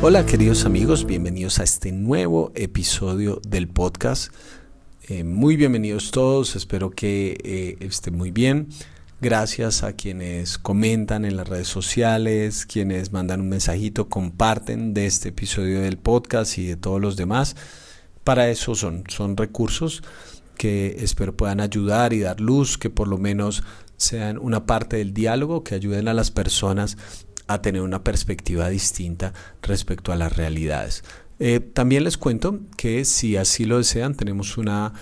Hola queridos amigos, bienvenidos a este nuevo episodio del podcast. Muy bienvenidos todos, espero que estén muy bien. Gracias a quienes comentan en las redes sociales, quienes mandan un mensajito, comparten de este episodio del podcast y de todos los demás. Para eso son recursos que espero puedan ayudar y dar luz, que por lo menos sean una parte del diálogo, que ayuden a las personas a tener una perspectiva distinta respecto a las realidades. También les cuento que si así lo desean, tenemos una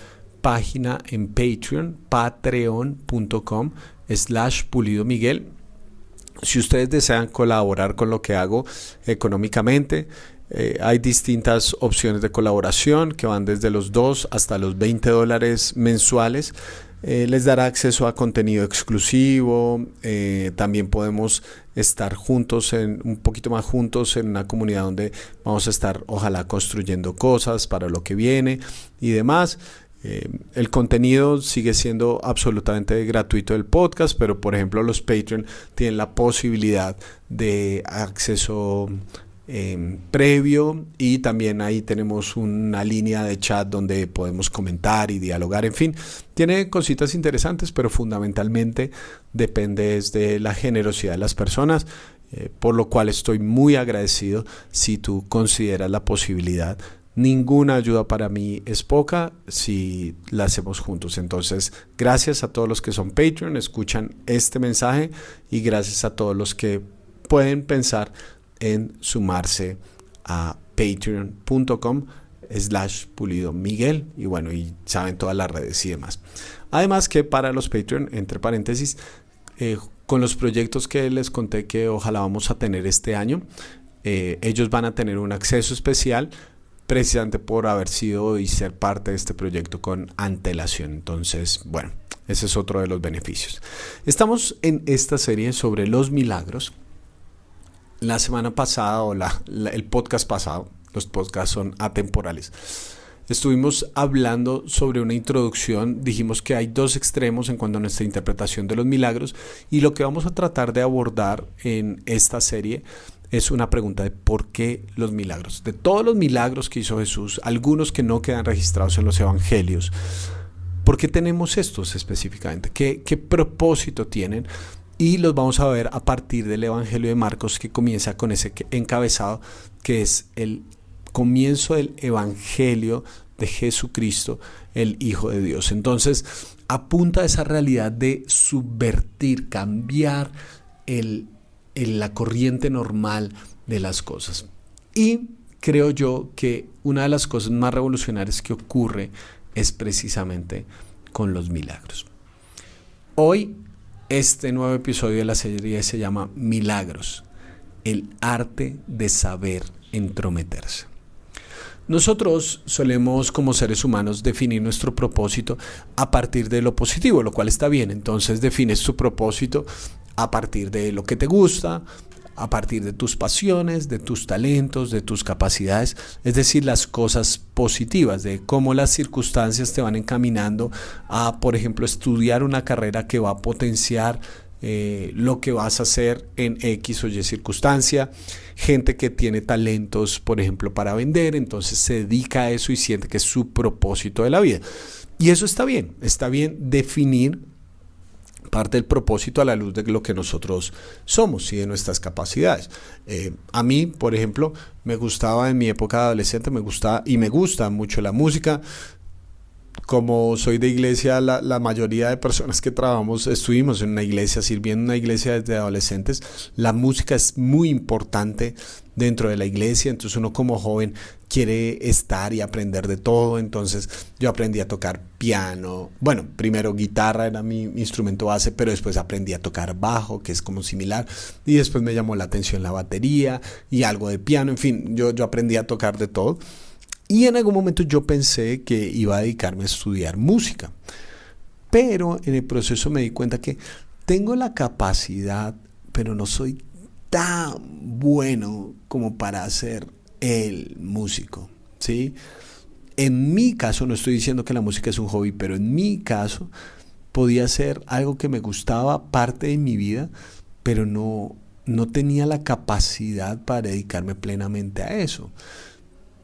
página en Patreon, patreon.com/Pulido Miguel. Si ustedes desean colaborar con lo que hago económicamente, hay distintas opciones de colaboración que van desde los $2 hasta los $20 mensuales. Les dará acceso a contenido exclusivo. También podemos estar juntos, un poquito más juntos en una comunidad donde vamos a estar ojalá construyendo cosas para lo que viene y demás. El contenido sigue siendo absolutamente gratuito del podcast, pero por ejemplo los Patreon tienen la posibilidad de acceso previo, y también ahí tenemos una línea de chat donde podemos comentar y dialogar. En fin, tiene cositas interesantes, pero fundamentalmente depende de la generosidad de las personas, por lo cual estoy muy agradecido si tú consideras la posibilidad. Ninguna ayuda para mí es poca si la hacemos juntos. Entonces, gracias a todos los que son Patreon, escuchan este mensaje, y gracias a todos los que pueden pensar en sumarse a patreon.com/Pulido Miguel, y bueno, y saben todas las redes y demás. Además que para los Patreon, entre paréntesis, con los proyectos que les conté que ojalá vamos a tener este año, ellos van a tener un acceso especial precisamente por haber sido y ser parte de este proyecto con antelación. Entonces, bueno, ese es otro de los beneficios. Estamos en esta serie sobre los milagros. La semana pasada el podcast pasado, los podcasts son atemporales, estuvimos hablando sobre una introducción. Dijimos que hay dos extremos en cuanto a nuestra interpretación de los milagros, y lo que vamos a tratar de abordar en esta serie es una pregunta de por qué los milagros. De todos los milagros que hizo Jesús, algunos que no quedan registrados en los evangelios, ¿por qué tenemos estos específicamente? ¿Qué propósito tienen? Y los vamos a ver a partir del Evangelio de Marcos, que comienza con ese encabezado, que es el comienzo del Evangelio de Jesucristo, el Hijo de Dios. Entonces, apunta a esa realidad de subvertir, cambiar la corriente normal de las cosas. Y creo yo que una de las cosas más revolucionarias que ocurre es precisamente con los milagros. Hoy, este nuevo episodio de la serie se llama Milagros, el arte de saber entrometerse. Nosotros solemos, como seres humanos, definir nuestro propósito a partir de lo positivo, lo cual está bien. Entonces defines tu propósito a partir de lo que te gusta, a partir de tus pasiones, de tus talentos, de tus capacidades, es decir, las cosas positivas, de cómo las circunstancias te van encaminando a, por ejemplo, estudiar una carrera que va a potenciar lo que vas a hacer en X o Y circunstancia. Gente que tiene talentos, por ejemplo, para vender, entonces se dedica a eso y siente que es su propósito de la vida. Y eso está bien definir parte del propósito a la luz de lo que nosotros somos y de nuestras capacidades. A mí, por ejemplo, me gustaba en mi época de adolescente, me gusta mucho la música. Como soy de iglesia, la mayoría de personas que estuvimos en una iglesia, sirviendo en una iglesia desde adolescentes. La música es muy importante dentro de la iglesia, entonces uno como joven quiere estar y aprender de todo. Entonces yo aprendí a tocar piano, bueno, primero guitarra era mi instrumento base, pero después aprendí a tocar bajo, que es como similar, y después me llamó la atención la batería y algo de piano. En fin, yo aprendí a tocar de todo. Y en algún momento yo pensé que iba a dedicarme a estudiar música, pero en el proceso me di cuenta que tengo la capacidad, pero no soy tan bueno como para ser el músico, ¿sí? En mi caso, no estoy diciendo que la música es un hobby, pero en mi caso podía ser algo que me gustaba, parte de mi vida, pero no no tenía la capacidad para dedicarme plenamente a eso.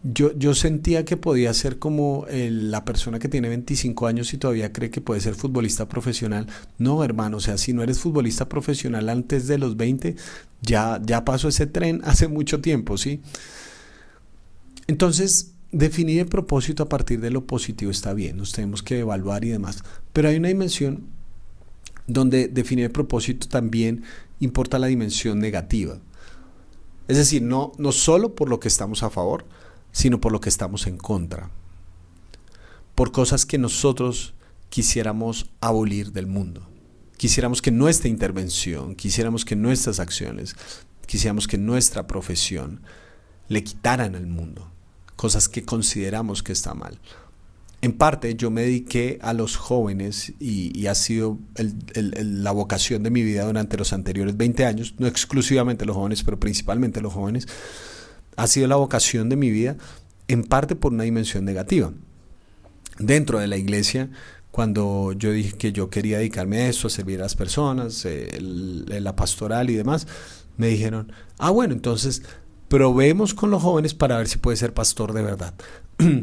Yo sentía que podía ser como la persona que tiene 25 años y todavía cree que puede ser futbolista profesional. No, hermano, o sea, si no eres futbolista profesional antes de los 20, ya pasó ese tren hace mucho tiempo, ¿sí? Entonces, definir el propósito a partir de lo positivo está bien, nos tenemos que evaluar y demás. Pero hay una dimensión donde definir el propósito también importa la dimensión negativa. Es decir, no solo por lo que estamos a favor, sino por lo que estamos en contra. Por cosas que nosotros quisiéramos abolir del mundo. Quisiéramos que nuestra intervención, quisiéramos que nuestras acciones, quisiéramos que nuestra profesión le quitaran al mundo. Cosas que consideramos que está mal. En parte yo me dediqué a los jóvenes y ha sido la vocación de mi vida durante los anteriores 20 años, no exclusivamente los jóvenes, pero principalmente los jóvenes. Ha sido la vocación de mi vida, en parte por una dimensión negativa. Dentro de la iglesia, cuando yo dije que yo quería dedicarme a eso, a servir a las personas, la pastoral y demás, me dijeron, bueno, entonces probemos con los jóvenes para ver si puede ser pastor de verdad.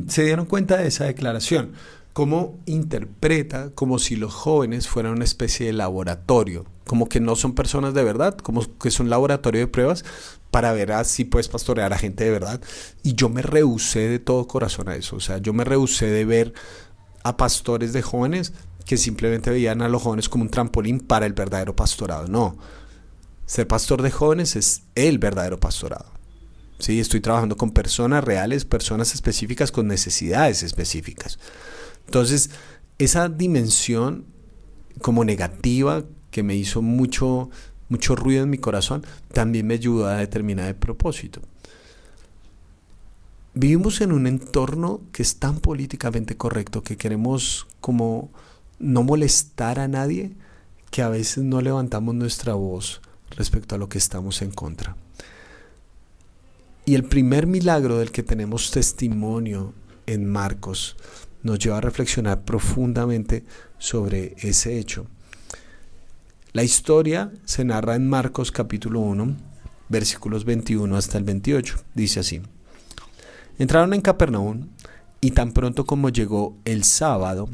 Se dieron cuenta de esa declaración, cómo interpreta como si los jóvenes fueran una especie de laboratorio, como que no son personas de verdad, como que es un laboratorio de pruebas para ver si puedes pastorear a gente de verdad. Y yo me rehusé de todo corazón a eso. O sea, yo me rehusé de ver a pastores de jóvenes que simplemente veían a los jóvenes como un trampolín para el verdadero pastorado. No, ser pastor de jóvenes es el verdadero pastorado. Sí, estoy trabajando con personas reales, personas específicas con necesidades específicas. Entonces, esa dimensión como negativa que me hizo mucho ruido en mi corazón, también me ayudó a determinar el propósito. Vivimos en un entorno que es tan políticamente correcto que queremos como no molestar a nadie, que a veces no levantamos nuestra voz respecto a lo que estamos en contra. Y el primer milagro del que tenemos testimonio en Marcos nos lleva a reflexionar profundamente sobre ese hecho. La historia se narra en Marcos capítulo 1, versículos 21 hasta el 28. Dice así: Entraron en Capernaum y tan pronto como llegó el sábado,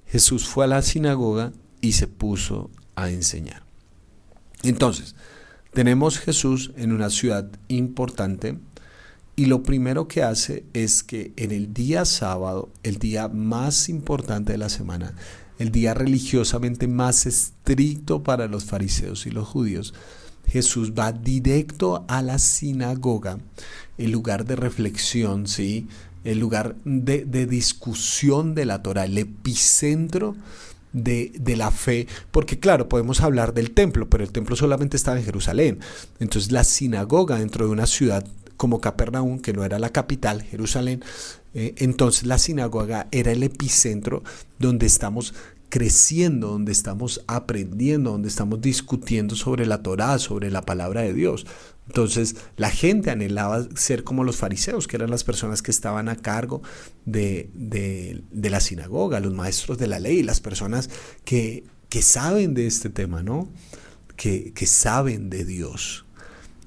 Jesús fue a la sinagoga y se puso a enseñar. Entonces, tenemos Jesús en una ciudad importante. Y lo primero que hace es que en el día sábado, el día más importante de la semana, el día religiosamente más estricto para los fariseos y los judíos, Jesús va directo a la sinagoga, el lugar de reflexión, ¿sí? El lugar de discusión de la Torá, el epicentro de la fe, porque claro, podemos hablar del templo, pero el templo solamente estaba en Jerusalén. Entonces la sinagoga dentro de una ciudad como Capernaum, que no era la capital, Jerusalén, entonces la sinagoga era el epicentro donde estamos creciendo, donde estamos aprendiendo, donde estamos discutiendo sobre la Torá, sobre la palabra de Dios. Entonces la gente anhelaba ser como los fariseos, que eran las personas que estaban a cargo de la sinagoga, los maestros de la ley, las personas que saben de este tema, ¿no? Que saben de Dios.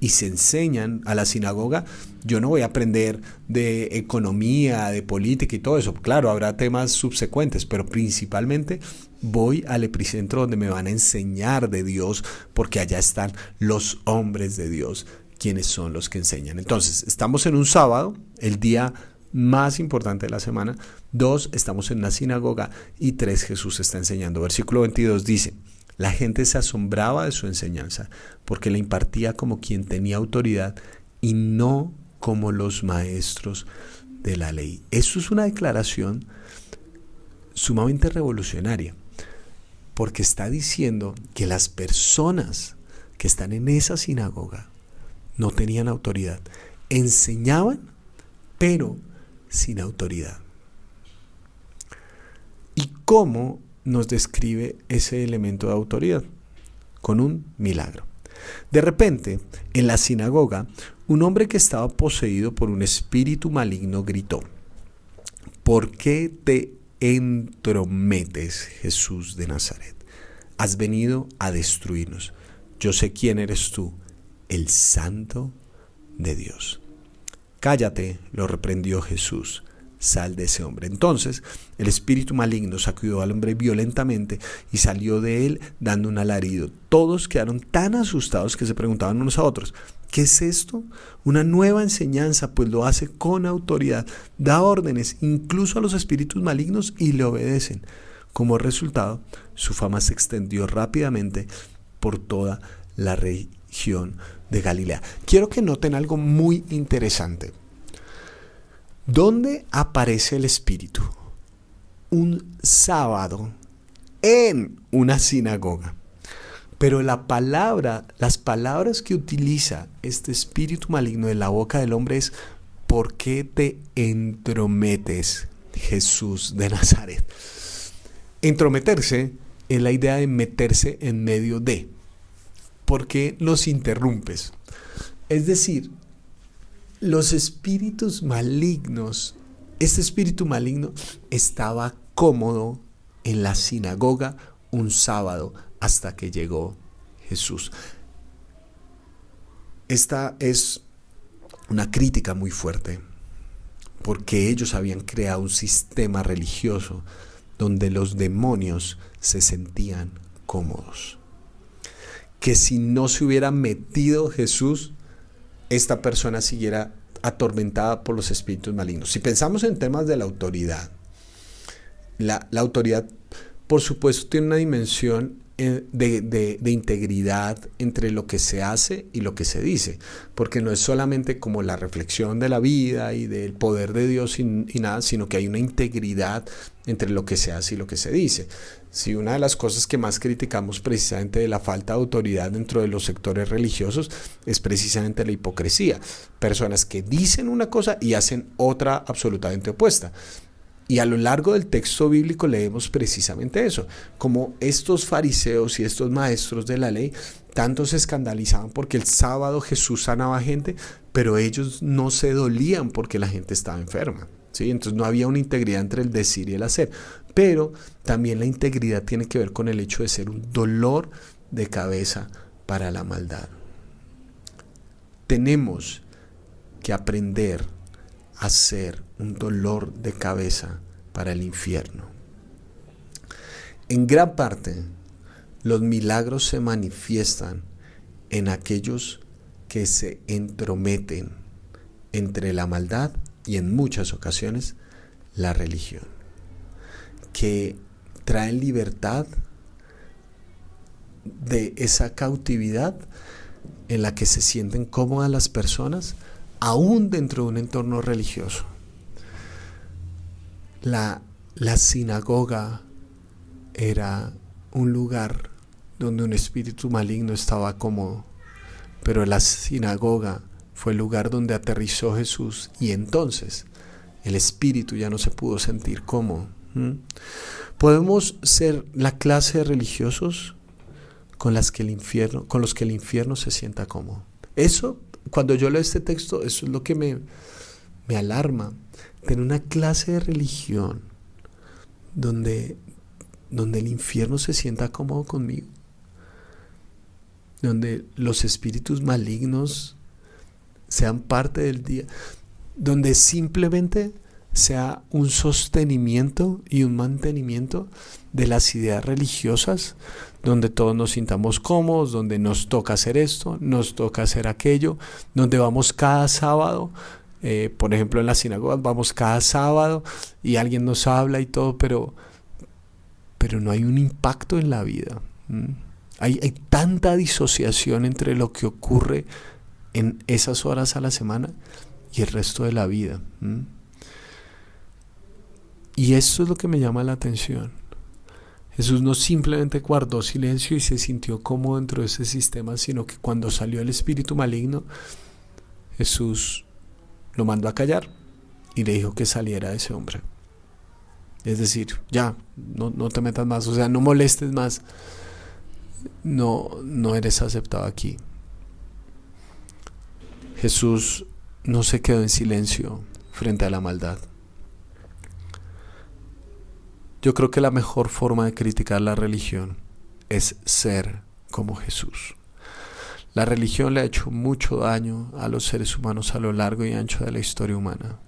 Y se enseñan a la sinagoga. Yo no voy a aprender de economía, de política y todo eso. Claro, habrá temas subsecuentes, pero principalmente voy al epicentro donde me van a enseñar de Dios, porque allá están los hombres de Dios, quienes son los que enseñan. Entonces, estamos en un sábado, el día más importante de la semana. 2, estamos en una sinagoga. Y 3, Jesús está enseñando. Versículo 22 dice: La gente se asombraba de su enseñanza, porque la impartía como quien tenía autoridad y no como los maestros de la ley. Eso es una declaración sumamente revolucionaria, porque está diciendo que las personas que están en esa sinagoga no tenían autoridad. Enseñaban, pero sin autoridad. ¿Y cómo nos describe ese elemento de autoridad? Con un milagro. De repente, en la sinagoga, un hombre que estaba poseído por un espíritu maligno gritó: ¿Por qué te entrometes, Jesús de Nazaret? Has venido a destruirnos. Yo sé quién eres tú, el Santo de Dios. Cállate, lo reprendió Jesús, sal de ese hombre. Entonces el espíritu maligno sacudió al hombre violentamente y salió de él dando un alarido. Todos quedaron tan asustados que se preguntaban unos a otros: ¿qué es esto? Una nueva enseñanza, pues lo hace con autoridad, da órdenes incluso a los espíritus malignos y le obedecen. Como resultado, su fama se extendió rápidamente por toda la región de Galilea. Quiero que noten algo muy interesante. ¿Dónde aparece el Espíritu? Un sábado en una sinagoga. Pero las palabras que utiliza este espíritu maligno de la boca del hombre es: ¿por qué te entrometes, Jesús de Nazaret? Entrometerse es la idea de meterse en medio de. ¿Por qué los interrumpes? Es decir, los espíritus malignos, este espíritu maligno estaba cómodo en la sinagoga un sábado hasta que llegó Jesús. Esta es una crítica muy fuerte, porque ellos habían creado un sistema religioso donde los demonios se sentían cómodos. Que si no se hubiera metido Jesús, esta persona siguiera atormentada por los espíritus malignos. Si pensamos en temas de la autoridad, la autoridad, por supuesto, tiene una dimensión de integridad entre lo que se hace y lo que se dice, porque no es solamente como la reflexión de la vida y del poder de Dios y nada, sino que hay una integridad entre lo que se hace y lo que se dice. Si una de las cosas que más criticamos precisamente de la falta de autoridad dentro de los sectores religiosos es precisamente la hipocresía. Personas que dicen una cosa y hacen otra absolutamente opuesta. Y a lo largo del texto bíblico leemos precisamente eso, como estos fariseos y estos maestros de la ley tanto se escandalizaban porque el sábado Jesús sanaba gente, pero ellos no se dolían porque la gente estaba enferma, ¿sí? Entonces no había una integridad entre el decir y el hacer, pero también la integridad tiene que ver con el hecho de ser un dolor de cabeza para la maldad. Tenemos que aprender a ser un dolor de cabeza para el infierno. En gran parte, los milagros se manifiestan en aquellos que se entrometen entre la maldad y, en muchas ocasiones, la religión, que traen libertad de esa cautividad en la que se sienten cómodas las personas, aún dentro de un entorno religioso. La sinagoga era un lugar donde un espíritu maligno estaba cómodo, pero la sinagoga fue el lugar donde aterrizó Jesús y entonces el espíritu ya no se pudo sentir cómodo. Podemos ser la clase de religiosos con los que el infierno se sienta cómodo. Eso, cuando yo leo este texto, eso es lo que me alarma. Tener una clase de religión donde el infierno se sienta cómodo conmigo, donde los espíritus malignos sean parte del día, donde simplemente sea un sostenimiento y un mantenimiento de las ideas religiosas, donde todos nos sintamos cómodos, donde nos toca hacer esto, nos toca hacer aquello, donde vamos cada sábado, por ejemplo en las sinagogas vamos cada sábado y alguien nos habla y todo, pero no hay un impacto en la vida. Hay tanta disociación entre lo que ocurre en esas horas a la semana y el resto de la vida. Y esto es lo que me llama la atención. Jesús no simplemente guardó silencio y se sintió cómodo dentro de ese sistema, sino que cuando salió el espíritu maligno, Jesús lo mandó a callar y le dijo que saliera de ese hombre. Es decir, ya, no te metas más, o sea, no molestes más, no eres aceptado aquí. Jesús no se quedó en silencio frente a la maldad. Yo creo que la mejor forma de criticar la religión es ser como Jesús. La religión le ha hecho mucho daño a los seres humanos a lo largo y ancho de la historia humana.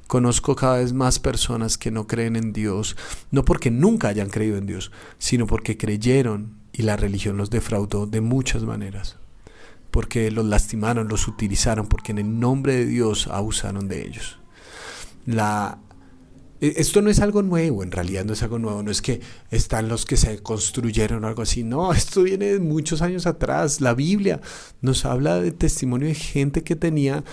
Conozco cada vez más personas que no creen en Dios, no porque nunca hayan creído en Dios, sino porque creyeron y la religión los defraudó de muchas maneras. Porque los lastimaron, los utilizaron, porque en el nombre de Dios abusaron de ellos. Esto no es algo nuevo, en realidad no es algo nuevo, no es que están los que se construyeron o algo así, no, esto viene de muchos años atrás. La Biblia nos habla de testimonio de gente que tenía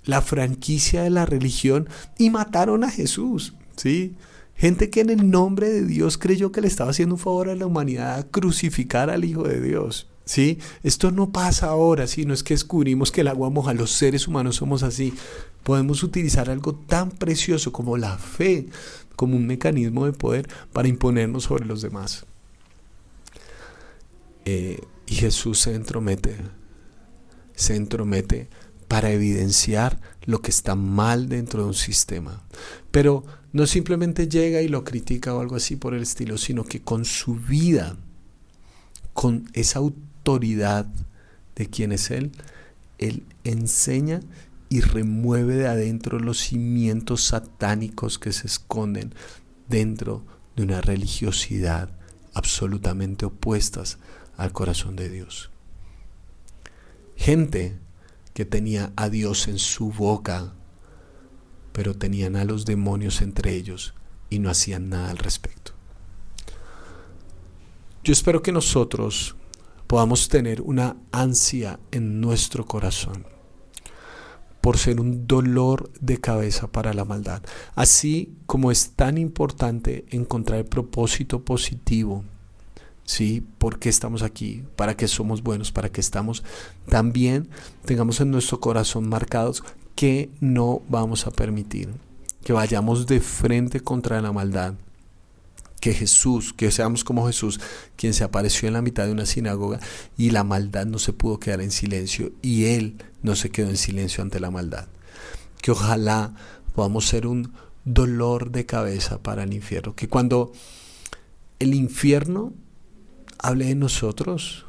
la franquicia de la religión y mataron a Jesús, ¿sí? Gente que en el nombre de Dios creyó que le estaba haciendo un favor a la humanidad a crucificar al Hijo de Dios, ¿sí? Esto no pasa ahora, ¿sí? No es que descubrimos que el agua moja, los seres humanos somos así. Podemos utilizar algo tan precioso como la fe, como un mecanismo de poder para imponernos sobre los demás. Y Jesús se entromete para evidenciar lo que está mal dentro de un sistema. Pero no simplemente llega y lo critica o algo así por el estilo, sino que con su vida, con esa autoridad de quién es Él enseña y remueve de adentro los cimientos satánicos que se esconden dentro de una religiosidad absolutamente opuestas al corazón de Dios. Gente que tenía a Dios en su boca, pero tenían a los demonios entre ellos y no hacían nada al respecto. Yo espero que nosotros podamos tener una ansia en nuestro corazón por ser un dolor de cabeza para la maldad. Así como es tan importante encontrar el propósito positivo, ¿sí? ¿Por qué estamos aquí? ¿Para qué somos buenos? ¿Para qué estamos? También tengamos en nuestro corazón marcados que no vamos a permitir que vayamos de frente contra la maldad. Que seamos como Jesús, quien se apareció en la mitad de una sinagoga y la maldad no se pudo quedar en silencio y Él no se quedó en silencio ante la maldad. Que ojalá podamos ser un dolor de cabeza para el infierno. Que cuando el infierno hable de nosotros,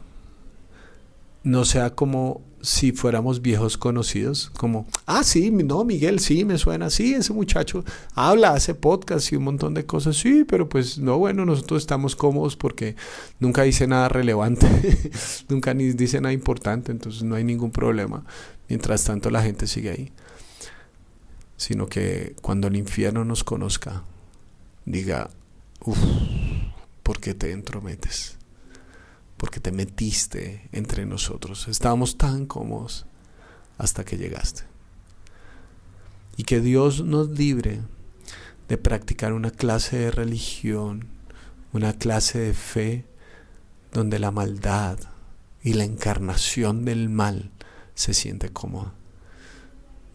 no sea como si fuéramos viejos conocidos, como, sí, no, Miguel, sí, me suena, sí, ese muchacho habla, hace podcast y un montón de cosas, sí, pero pues no, bueno, nosotros estamos cómodos porque nunca dice nada relevante, nunca ni dice nada importante, entonces no hay ningún problema, mientras tanto la gente sigue ahí. Sino que cuando el infierno nos conozca, diga, ¿por qué te entrometes? Porque te metiste entre nosotros. Estábamos tan cómodos hasta que llegaste. Y que Dios nos libre de practicar una clase de religión, una clase de fe, donde la maldad y la encarnación del mal se siente cómoda.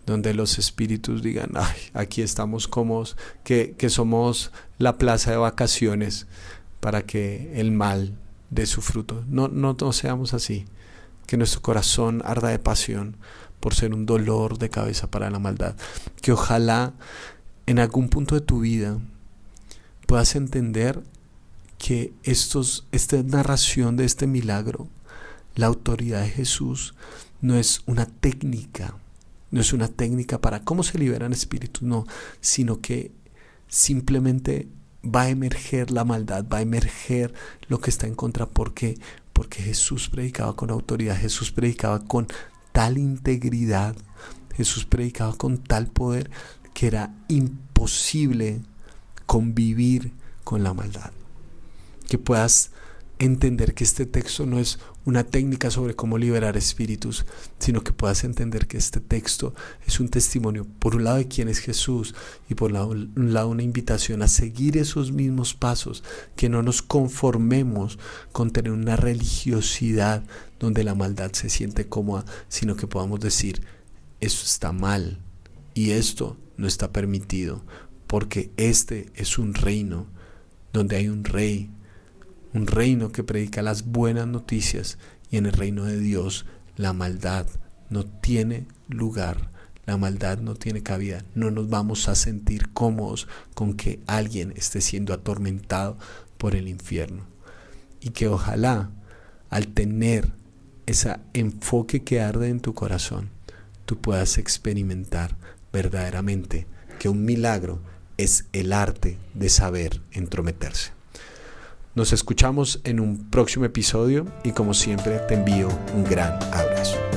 Donde los espíritus digan, aquí estamos cómodos, que somos la plaza de vacaciones para que el mal de su fruto. No seamos así. Que nuestro corazón arda de pasión por ser un dolor de cabeza para la maldad. Que ojalá en algún punto de tu vida puedas entender que esta narración de este milagro, la autoridad de Jesús, no es una técnica para cómo se liberan espíritus, no, sino que simplemente va a emerger la maldad, va a emerger lo que está en contra. ¿Por qué? Porque Jesús predicaba con autoridad, Jesús predicaba con tal integridad, Jesús predicaba con tal poder que era imposible convivir con la maldad. Que puedas entender que este texto no es una técnica sobre cómo liberar espíritus, sino que puedas entender que este texto es un testimonio, por un lado, de quién es Jesús y por un lado una invitación a seguir esos mismos pasos, que no nos conformemos con tener una religiosidad donde la maldad se siente cómoda, sino que podamos decir, eso está mal y esto no está permitido, porque este es un reino donde hay un rey, un reino que predica las buenas noticias, y en el reino de Dios la maldad no tiene lugar, la maldad no tiene cabida. No nos vamos a sentir cómodos con que alguien esté siendo atormentado por el infierno. Y que ojalá al tener ese enfoque que arde en tu corazón, tú puedas experimentar verdaderamente que un milagro es el arte de saber entrometerse. Nos escuchamos en un próximo episodio y como siempre te envío un gran abrazo.